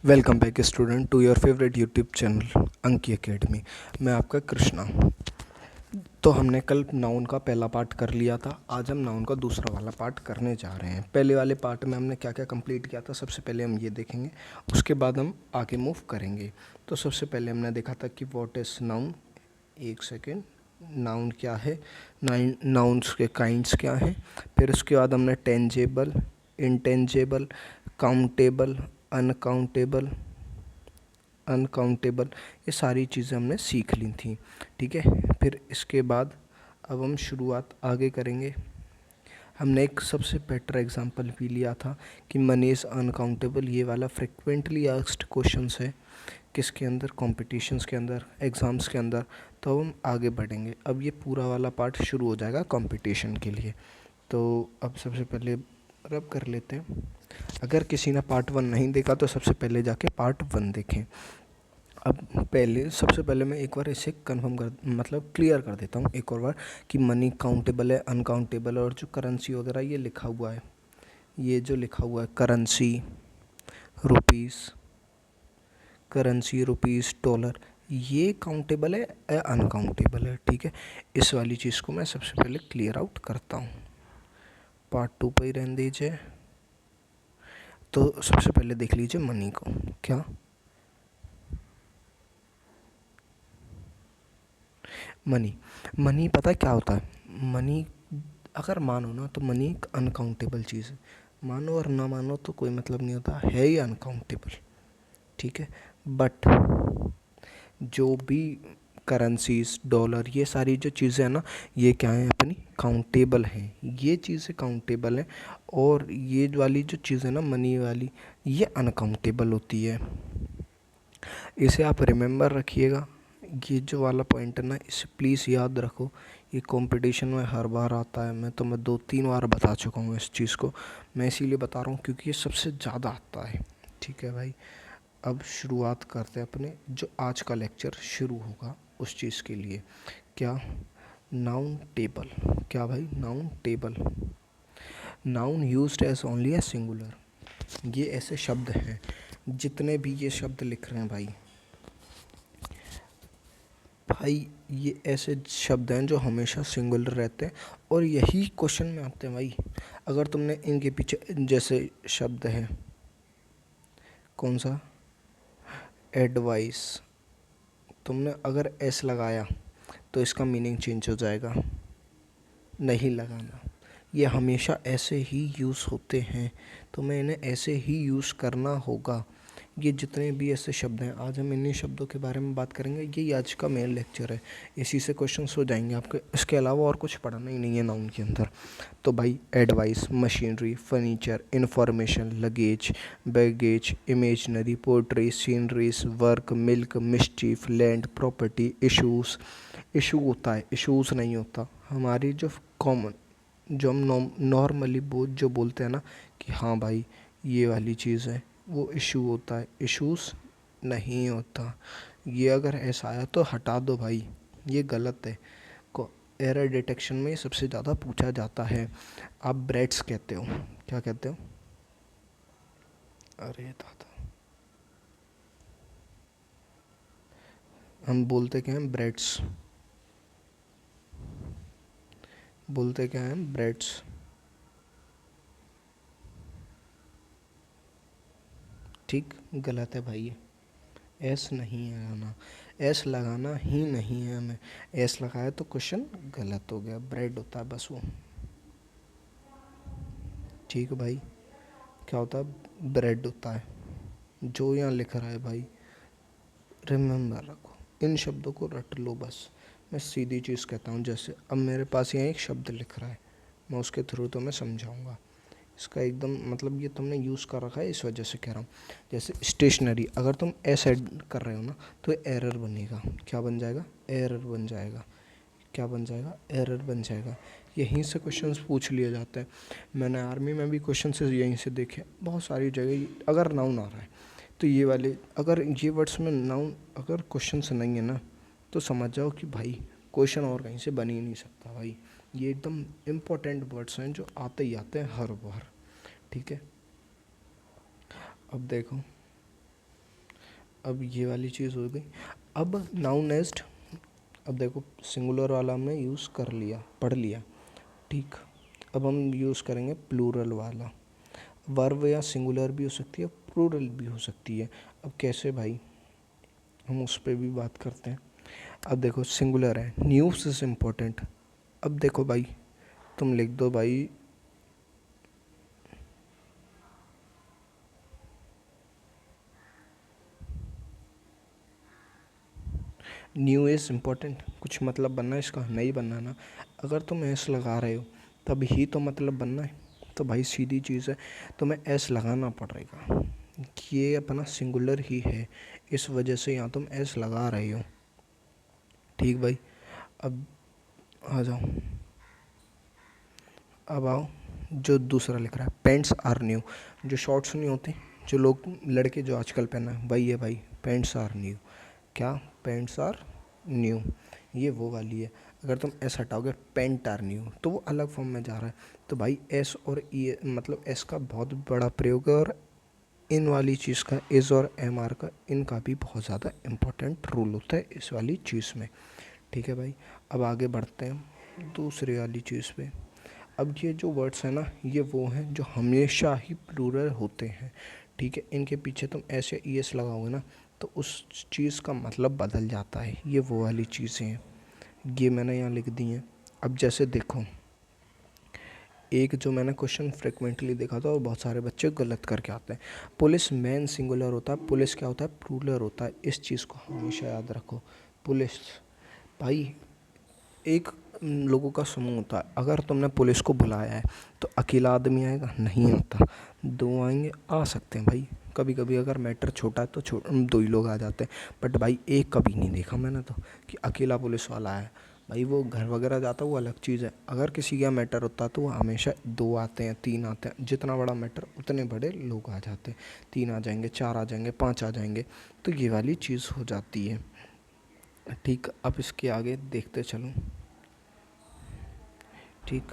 Welcome back student to your favourite YouTube channel Anki academy. मैं आपका कृष्णा। तो हमने कल नाउन का पहला पार्ट कर लिया था। आज हम नाउन का दूसरा वाला पार्ट करने जा रहे हैं। पहले वाले पार्ट में हमने क्या क्या कंप्लीट किया था, सबसे पहले हम ये देखेंगे, उसके बाद हम आगे मूव करेंगे। तो सबसे पहले हमने देखा था कि व्हाट इज़ नाउन। एक सेकेंड, नाउन क्या है, नाउन्स के काइंड्स क्या हैं। फिर उसके बाद हमने tangible, intangible, countable, uncountable, uncountable, ये सारी चीज़ें हमने सीख ली थी। ठीक है, फिर इसके बाद अब हम शुरुआत आगे करेंगे। हमने एक सबसे बेटर एग्जांपल भी लिया था कि मनी इज़ अनकाउंटेबल। ये वाला फ्रिक्वेंटली आस्क्ड क्वेश्चंस है, किसके अंदर, कॉम्पिटिशन्स के अंदर, एग्ज़ाम्स के अंदर। तो हम आगे बढ़ेंगे। अब ये पूरा वाला पार्ट शुरू हो जाएगा कंपटीशन के लिए। तो अब सबसे पहले रब कर लेते हैं। अगर किसी ने पार्ट 1 नहीं देखा तो सबसे पहले जाके पार्ट 1 देखें। अब सबसे पहले मैं एक बार इसे कंफर्म कर, मतलब क्लियर कर देता हूँ एक और बार कि मनी काउंटेबल है, अनकाउंटेबल है, और जो करेंसी वगैरह ये लिखा हुआ है, ये जो लिखा हुआ है करेंसी, रुपीस, डॉलर, ये काउंटेबल है या अनकाउंटेबल है। ठीक है, इस वाली चीज़ को मैं सबसे पहले क्लियर आउट करता हूँ। पार्ट 2 पे ही रहने दीजिए। तो सबसे पहले देख लीजिए मनी को। क्या मनी पता है क्या होता है। मनी अगर मानो ना तो मनी एक अनकाउंटेबल चीज़ है। मानो और ना मानो तो कोई मतलब नहीं होता, है ही अनकाउंटेबल। ठीक है, बट जो भी करेंसीज, डॉलर, ये सारी जो चीज़ें हैं ना, ये क्या है, अपनी काउंटेबल हैं। ये चीज़ें काउंटेबल हैं, और ये वाली जो चीज़ है ना मनी वाली, ये अनकाउंटेबल होती है। इसे आप रिमेंबर रखिएगा। ये जो वाला पॉइंट है ना, इसे प्लीज़ याद रखो। ये कंपटीशन में हर बार आता है। मैं 2-3 बार बता चुका हूँ इस चीज़ को। मैं इसीलिए बता रहा हूँ क्योंकि ये सबसे ज़्यादा आता है। ठीक है भाई, अब शुरुआत करते हैं अपने जो आज का लेक्चर शुरू होगा उस चीज़ के लिए। क्या, नाउन टेबल। क्या भाई, noun table. Noun used as only a singular. ये ऐसे शब्द हैं, जितने भी ये शब्द लिख रहे हैं भाई, ये ऐसे शब्द हैं जो हमेशा सिंगुलर रहते हैं, और यही क्वेश्चन में आते हैं भाई। अगर तुमने इनके पीछे जैसे शब्द है, कौन सा, एडवाइस, तुमने अगर एस लगाया तो इसका मीनिंग चेंज हो जाएगा। नहीं लगाना, ये हमेशा ऐसे ही यूज़ होते हैं, तो मैं इन्हें ऐसे ही यूज़ करना होगा। ये जितने भी ऐसे शब्द हैं, आज हम इन्हीं शब्दों के बारे में बात करेंगे। यही आज का मेन लेक्चर है, इसी से क्वेश्चंस हो जाएंगे आपके। इसके अलावा और कुछ पढ़ना ही नहीं है नाउन के अंदर। तो भाई, advice, machinery, furniture, information, luggage, baggage, imaginary, portray, sceneries, work, milk, mischief, land, property, issues. Issue होता है, इशूज़ नहीं होता। हमारी जो कॉमन, जो हम नॉर्मली जो बोलते हैं ना कि हाँ भाई ये वाली चीज़ है, वो इशू होता है, इशूज़ नहीं होता। ये अगर ऐसा आया तो हटा दो भाई, ये गलत है। को एरर डिटेक्शन में सबसे ज़्यादा पूछा जाता है। आप ब्रेड्स कहते हो, क्या कहते हो? अरे दादा, हम बोलते क्या हैं, ब्रेड्स। बोलते क्या हैं, ब्रेड्स। ठीक, गलत है भाई ये। एस नहीं है लगाना, एस लगाना ही नहीं है हमें। एस लगाया तो क्वेश्चन गलत हो गया। ब्रेड होता है बस वो। ठीक है भाई, क्या होता है, ब्रेड होता है। जो यहाँ लिख रहा है भाई, रिमेंबर रखो, इन शब्दों को रट लो बस। मैं सीधी चीज़ कहता हूँ, जैसे अब मेरे पास यहाँ एक शब्द लिख रहा है, मैं उसके थ्रू तो मैं समझाऊँगा। इसका एकदम मतलब ये तुमने यूज़ कर रखा है, इस वजह से कह रहा हूँ। जैसे स्टेशनरी, अगर तुम एस ऐड कर रहे हो ना तो एरर बनेगा। क्या बन जाएगा, एरर बन जाएगा। क्या बन जाएगा, एरर बन जाएगा। यहीं से क्वेश्चंस पूछ लिए जाते हैं। मैंने आर्मी में भी क्वेश्चन यहीं से देखे, बहुत सारी जगह। अगर नाउन आ रहा है तो ये वाले, अगर ये वर्ड्स में नाउन अगर क्वेश्चन से नहीं है ना, तो समझ जाओ कि भाई क्वेश्चन और कहीं से बन ही नहीं सकता भाई। ये एकदम इम्पोर्टेंट वर्ड्स हैं जो आते ही आते हैं हर बार। ठीक है, अब देखो, अब ये वाली चीज़ हो गई। अब नाउन नेस्ट, अब देखो सिंगुलर वाला हमने यूज़ कर लिया, पढ़ लिया, ठीक। अब हम यूज़ करेंगे प्लूरल वाला। वर्ब या सिंगुलर भी हो सकती है, प्लूरल भी हो सकती है। अब कैसे भाई, हम उस पर भी बात करते हैं। अब देखो सिंगुलर है, न्यूज़ इज़ इम्पोर्टेंट। अब देखो भाई, तुम लिख दो भाई न्यू इज़ इम्पोर्टेंट, कुछ मतलब बनना है इसका, नहीं बनना ना। अगर तुम एस लगा रहे हो तब ही तो मतलब बनना है। तो भाई सीधी चीज़ है, तुम्हें एस लगाना पड़ेगा। ये अपना सिंगुलर ही है, इस वजह से यहाँ तुम एस लगा रहे हो, ठीक भाई। अब आ जाओ, अब आओ जो दूसरा लिख रहा है, पेंट्स आर न्यू। जो शॉर्ट्स नहीं होते, जो लोग लड़के जो आजकल पहना है, भाई ये भाई पेंट्स आर न्यू। क्या, पेंट्स आर न्यू, ये वो वाली है। अगर तुम एस हटाओगे, पेंट आर न्यू, तो वो अलग फॉर्म में जा रहा है। तो भाई एस और ई, मतलब एस का बहुत बड़ा प्रयोग है, और इन वाली चीज़ का, इज़ और एम आर का, इनका भी बहुत ज़्यादा इम्पोर्टेंट रोल होता है इस वाली चीज़ में, ठीक है भाई। अब आगे बढ़ते हैं दूसरी वाली चीज़ पे। अब ये जो वर्ड्स हैं ना, ये वो हैं जो हमेशा ही प्लूरल होते हैं, ठीक है। इनके पीछे तुम ऐसे ई एस लगाओगे ना, तो उस चीज़ का मतलब बदल जाता है। ये वो वाली चीज़ें हैं, ये मैंने यहाँ लिख दी हैं। अब जैसे देखो, एक जो मैंने क्वेश्चन फ्रिक्वेंटली देखा था और बहुत सारे बच्चे गलत करके आते हैं, पुलिस मैन सिंगुलर होता है, पुलिस क्या होता है, प्लूरल होता है। इस चीज़ को हमेशा याद रखो। पुलिस भाई एक लोगों का समूह होता है। अगर तुमने पुलिस को बुलाया है तो अकेला आदमी आएगा, नहीं आता, दो आएंगे, आ सकते हैं भाई। कभी कभी अगर मैटर छोटा है तो दो ही लोग आ जाते हैं, बट भाई एक कभी नहीं देखा मैंने तो कि अकेला पुलिस वाला है। भाई वो घर वगैरह जाता, वो अलग चीज़ है। अगर किसी का मैटर होता तो वो हमेशा दो आते हैं, तीन आते हैं। जितना बड़ा मैटर उतने बड़े लोग आ जाते हैं, तीन आ जाएंगे, चार आ जाएंगे, पाँच आ जाएंगे, तो ये वाली चीज़ हो जाती है, ठीक। अब इसके आगे देखते चलूँ, ठीक।